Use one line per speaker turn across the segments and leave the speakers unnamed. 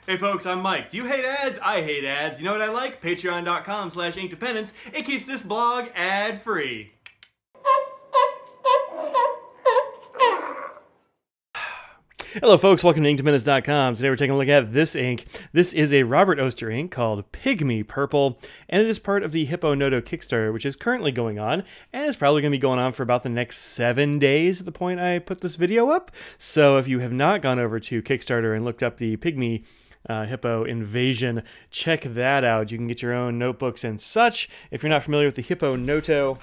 Hey folks, I'm Mike. Do you hate ads? I hate ads. You know what I like? Patreon.com/Inkdependence. It keeps this blog ad-free. Hello folks, welcome to Inkdependence.com. Today we're taking a look at this ink. This is a Robert Oster ink called Pygmy Purple, and it is part of the Hippo Noto Kickstarter, which is currently going on, and is probably going to be going on for about the next 7 days at the point I put this video up. So if you have not gone over to Kickstarter and looked up the Pygmy Hippo Invasion, check that out. You can get your own notebooks and such. If you're not familiar with the Hippo Noto,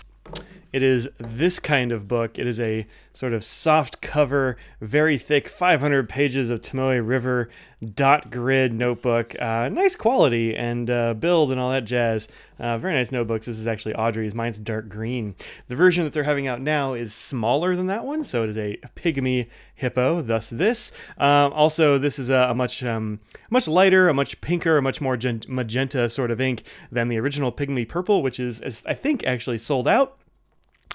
it is this kind of book. It is a sort of soft cover, very thick, 500 pages of Tomoe River dot grid notebook. Nice quality and build and all that jazz. Very nice notebooks. This is actually Audrey's. Mine's dark green. The version that they're having out now is smaller than that one, so it is a Pygmy Hippo, thus this. Also, this is a much lighter, a much pinker, a much more magenta sort of ink than the original Pygmy Purple, which is, I think, actually sold out.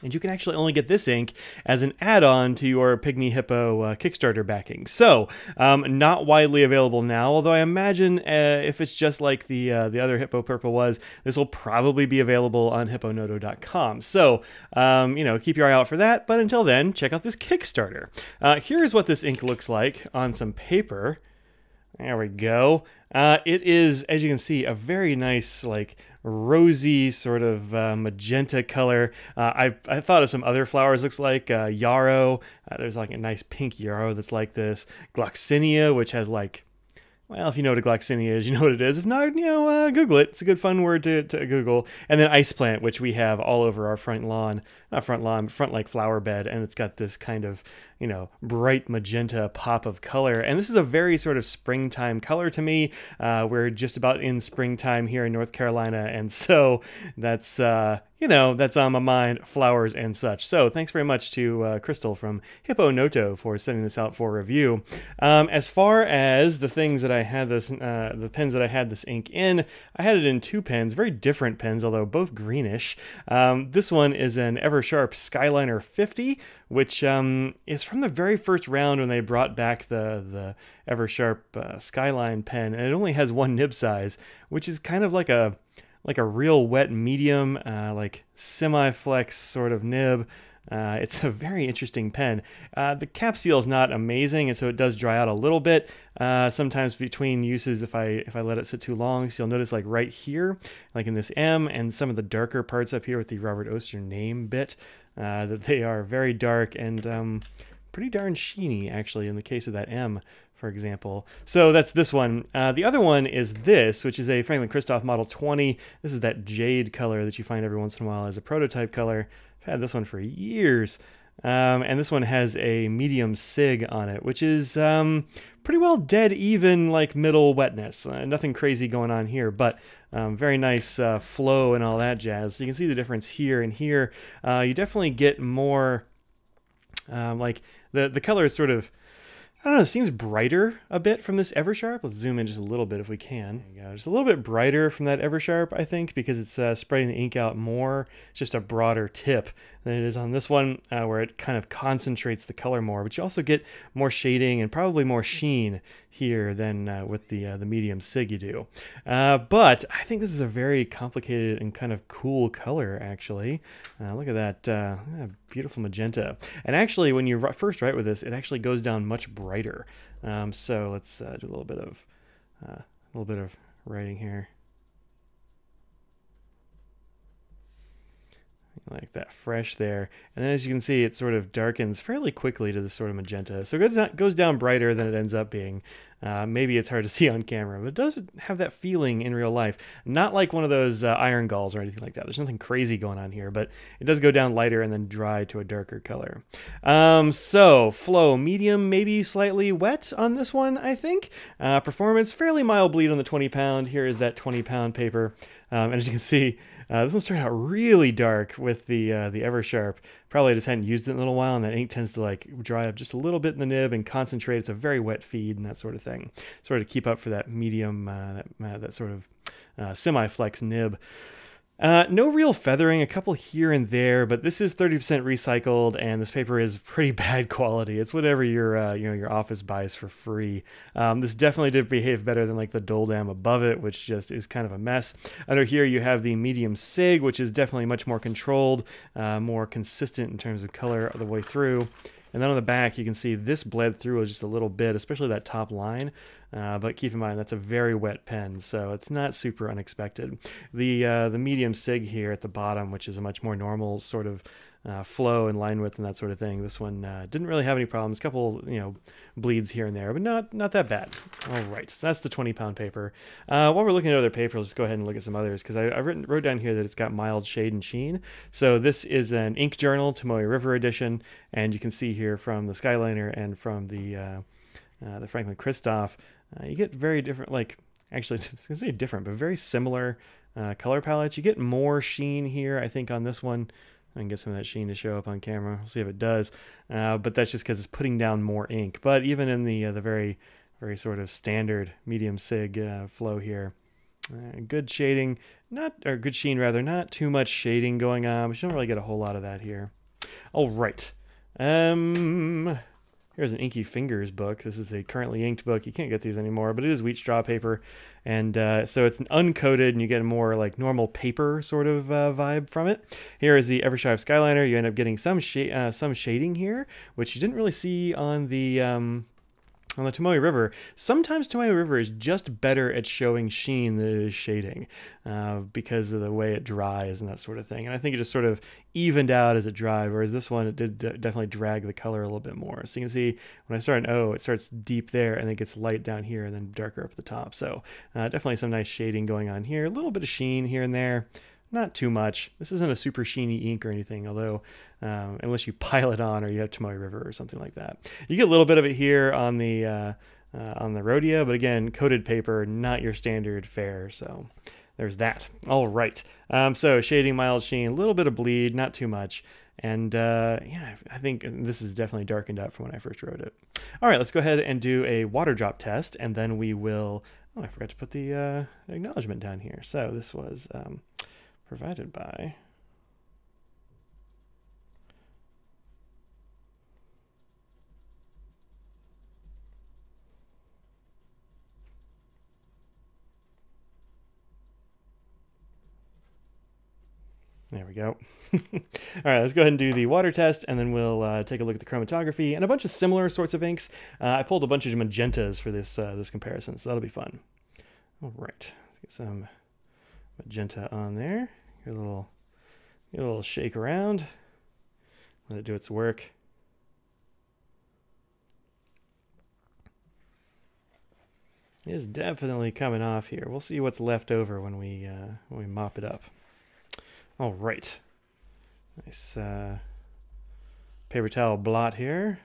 And you can actually only get this ink as an add-on to your Pygmy Hippo Kickstarter backing. So, not widely available now, although I imagine if it's just like the other Hippo Purple was, this will probably be available on hipponoto.com. So, you know, keep your eye out for that. But until then, check out this Kickstarter. Here's what this ink looks like on some paper. There we go. It is, as you can see, a very nice, like, rosy sort of magenta color. I thought of some other flowers. Looks like yarrow. There's like a nice pink yarrow that's like this. Gloxinia, which has like, well, if you know what a gloxinia is, you know what it is. If not, you know, Google it. It's a good fun word to Google. And then ice plant, which we have all over our front lawn. Not front lawn, but front like flower bed. And it's got this kind of, you know, bright magenta pop of color. And this is a very sort of springtime color to me. We're just about in springtime here in North Carolina. And so that's, you know, that's on my mind, flowers and such. So thanks very much to Crystal from Hippo Noto for sending this out for review. As far as the things that I had this, the pens that I had this ink in, I had it in two pens, very different pens, although both greenish. This one is an Eversharp Skyliner 50, which is from the very first round when they brought back the Eversharp Skyline pen, and it only has one nib size, which is kind of like a real wet medium, like semi-flex sort of nib. It's a very interesting pen. The cap seal is not amazing, and so it does dry out a little bit. Sometimes between uses, if I let it sit too long, so you'll notice like right here, like in this M, and some of the darker parts up here with the Robert Oster name bit, that they are very dark and pretty darn sheeny, actually, in the case of that M, for example. So that's this one. The other one is this, which is a franklin-christoph Model 20. This is that jade color that you find every once in a while as a prototype color. I've had this one for years. And this one has a medium sig on it, which is pretty well dead even, like middle wetness. Nothing crazy going on here, but very nice flow and all that jazz. So you can see the difference here and here. You definitely get more, like the color is sort of, I don't know, it seems brighter a bit from this Eversharp. Let's zoom in just a little bit if we can. There you go. Just a little bit brighter from that Eversharp, I think, because it's spreading the ink out more. It's just a broader tip than it is on this one, where it kind of concentrates the color more. But you also get more shading and probably more sheen here than with the medium sig you do. But I think this is a very complicated and kind of cool color, actually. Look at that beautiful magenta. And actually, when you first write with this, it actually goes down much brighter. So let's do a little bit of writing here. Like that fresh there. And then as you can see, it sort of darkens fairly quickly to this sort of magenta. So it goes down brighter than it ends up being. Maybe it's hard to see on camera, but it does have that feeling in real life. Not like one of those iron galls or anything like that. There's nothing crazy going on here, but it does go down lighter and then dry to a darker color. So flow medium, maybe slightly wet on this one, I think. Performance, fairly mild bleed on the 20 pound. Here is that 20 pound paper. And as you can see, this one started out really dark with the Eversharp. Probably just hadn't used it in a little while, and that ink tends to like dry up just a little bit in the nib and concentrate. It's a very wet feed and that sort of thing. Sort of keep up for that medium, that sort of semi-flex nib. No real feathering, a couple here and there, but this is 30% recycled, and this paper is pretty bad quality. It's whatever your office buys for free. This definitely did behave better than like the Dole Dam above it, which just is kind of a mess. Under here you have the medium sig, which is definitely much more controlled, more consistent in terms of color the way through. And then on the back, you can see this bled through just a little bit, especially that top line. But keep in mind, that's a very wet pen, so it's not super unexpected. The medium sig here at the bottom, which is a much more normal sort of flow and line width and that sort of thing. This one didn't really have any problems. A couple, bleeds here and there, but not that bad. All right, so that's the 20-pound paper. While we're looking at other paper, let's go ahead and look at some others, because I wrote down here that it's got mild shade and sheen. So this is an Ink Journal Tomoe River edition, and you can see here from the Skyliner and from the Franklin-Christoph, you get very different, actually, I was going to say different, but very similar color palettes. You get more sheen here, I think, on this one. I can get some of that sheen to show up on camera. We'll see if it does. But that's just because it's putting down more ink. But even in the very, very sort of standard medium sig flow here, good shading, good sheen rather, not too much shading going on, but you don't really get a whole lot of that here. All right. Here's an Inky Fingers book. This is a currently inked book. You can't get these anymore, but it is wheat straw paper. And so it's uncoated, and you get a more like normal paper sort of vibe from it. Here is the Evershive Skyliner. You end up getting some shading here, which you didn't really see on the Tomoe River. Sometimes Tomoe River is just better at showing sheen than it is shading because of the way it dries and that sort of thing. And I think it just sort of evened out as it dried, whereas this one, it did definitely drag the color a little bit more. So you can see when I start an O, it starts deep there and then gets light down here and then darker up the top. So definitely some nice shading going on here. A little bit of sheen here and there. Not too much. This isn't a super sheeny ink or anything, although unless you pile it on or you have Tomoe River or something like that. You get a little bit of it here on the Rhodia, but again, coated paper, not your standard fare, so there's that. All right. So shading, mild sheen, a little bit of bleed, not too much. And yeah, I think this is definitely darkened up from when I first wrote it. All right, let's go ahead and do a water drop test, and then we will... Oh, I forgot to put the acknowledgement down here. So this was... provided by There we go. All right, let's go ahead and do the water test, and then we'll take a look at the chromatography and a bunch of similar sorts of inks. I pulled a bunch of magentas for this this comparison, so that'll be fun. All right, let's get some magenta on there. Get a little shake around. Let it do its work. It is definitely coming off here. We'll see what's left over when we mop it up. All right, nice paper towel blot here.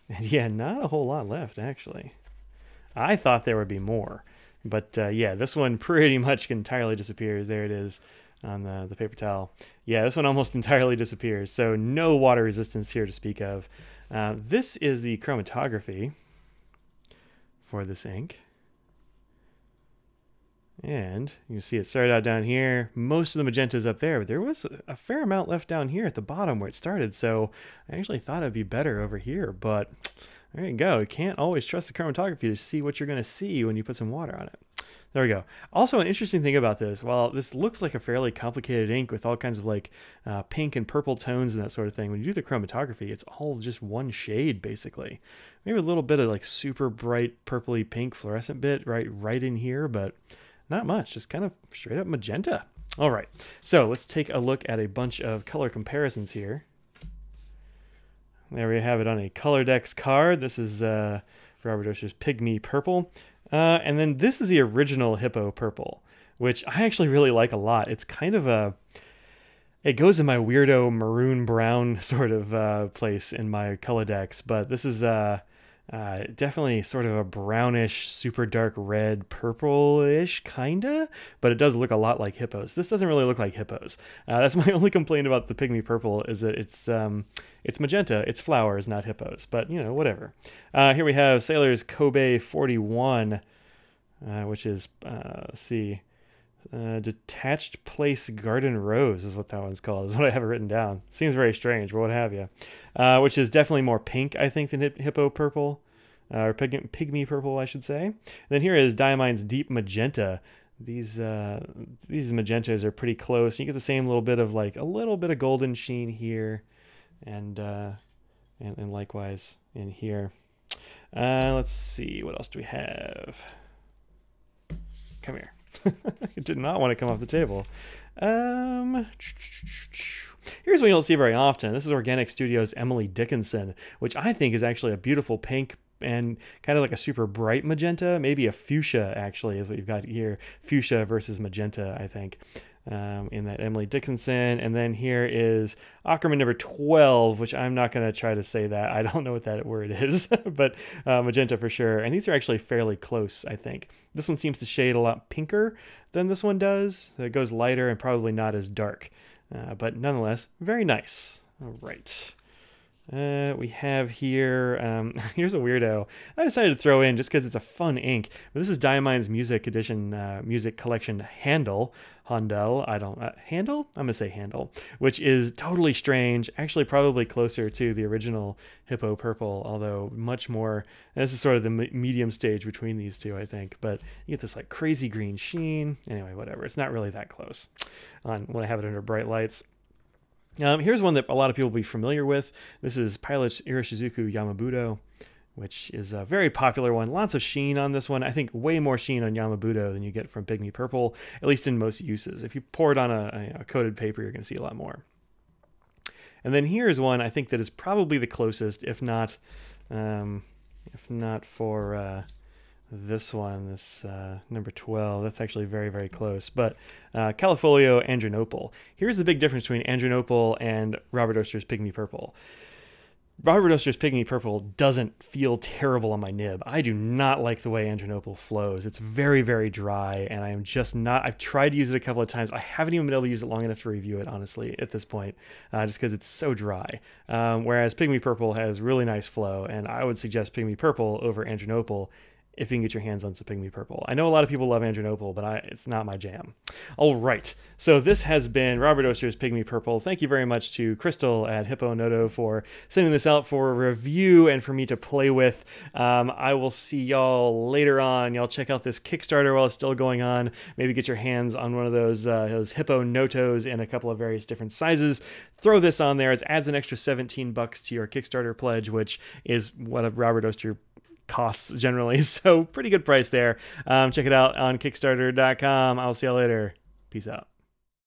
And yeah, not a whole lot left actually. I thought there would be more. But yeah, this one pretty much entirely disappears. There it is on the paper towel. Yeah, this one almost entirely disappears. So no water resistance here to speak of. This is the chromatography for this ink. And you can see it started out down here. Most of the magenta is up there, but there was a fair amount left down here at the bottom where it started. So I actually thought it'd be better over here, but there you go. You can't always trust the chromatography to see what you're going to see when you put some water on it. There we go. Also, an interesting thing about this, while this looks like a fairly complicated ink with all kinds of like pink and purple tones and that sort of thing, when you do the chromatography, it's all just one shade basically. Maybe a little bit of like super bright purpley pink fluorescent bit right in here, but not much. Just kind of straight up magenta. All right, so let's take a look at a bunch of color comparisons here. There we have it on a Colordex card. This is Robert Oster's Pygmy Purple. And then this is the original Hippo Purple, which I actually really like a lot. It's kind of it goes in my weirdo maroon brown sort of place in my Colordex, but this is definitely sort of a brownish, super dark red, purple-ish, kinda, but it does look a lot like Hippos. This doesn't really look like Hippos. That's my only complaint about the Pygmy Purple, is that it's magenta, it's flowers, not Hippos, but, you know, whatever. Here we have Sailor's Kobe 41, which is, let's see, Detached Place Garden Rose is what that one's called, is what I have it written down. Seems very strange, but what have you. Which is definitely more pink, I think, than Hippo Purple. Or Pygmy Purple, I should say. And then here is Diamine's Deep Magenta. These magentas are pretty close. You get the same little bit of a little bit of golden sheen here, and likewise in here. Let's see, what else do we have? Come here. It did not want to come off the table. Here's one you don't see very often. This is Organic Studios' Emily Dickinson, which I think is actually a beautiful pink and kind of like a super bright magenta, maybe a fuchsia actually is what you've got here. Fuchsia versus magenta, I think, in that Emily Dickinson. And then here is Ackerman number 12, which I'm not going to try to say that. I don't know what that word is, but magenta for sure. And these are actually fairly close, I think. This one seems to shade a lot pinker than this one does. It goes lighter and probably not as dark, but nonetheless, very nice. All right. We have here, here's a weirdo I decided to throw in just because it's a fun ink. But this is Diamine's Music Edition, Music Collection Handle. Handel, Handle? I'm going to say Handle, which is totally strange. Actually, probably closer to the original Hippo Purple, although much more. This is sort of the medium stage between these two, I think. But you get this crazy green sheen. Anyway, whatever. It's not really that close when I have it under bright lights. Here's one that a lot of people will be familiar with. This is Pilot Irishizuku Yamabudo, which is a very popular one. Lots of sheen on this one. I think way more sheen on Yamabudo than you get from Pygmy Purple, at least in most uses. If you pour it on a coated paper, you're going to see a lot more. And then here's one I think that is probably the closest, if not for this one, this number 12. That's actually very, very close. But Califolio Andronopal. Here's the big difference between Andronopal and Robert Oster's Pygmy Purple. Robert Oster's Pygmy Purple doesn't feel terrible on my nib. I do not like the way Andronopal flows. It's very, very dry, and I am just not... I've tried to use it a couple of times. I haven't even been able to use it long enough to review it, honestly, at this point, just because it's so dry. Whereas Pygmy Purple has really nice flow, and I would suggest Pygmy Purple over Andronopal if you can get your hands on some Pygmy Purple. I know a lot of people love Andronopal, but it's not my jam. All right, so this has been Robert Oster's Pygmy Purple. Thank you very much to Crystal at Hippo Noto for sending this out for a review and for me to play with. I will see y'all later on. Y'all check out this Kickstarter while it's still going on. Maybe get your hands on one of those Hippo Notos in a couple of various different sizes. Throw this on there. It adds an extra $17 to your Kickstarter pledge, which is what a Robert Oster costs generally, so pretty good price there. Check it out on kickstarter.com. I'll see y'all later. Peace out.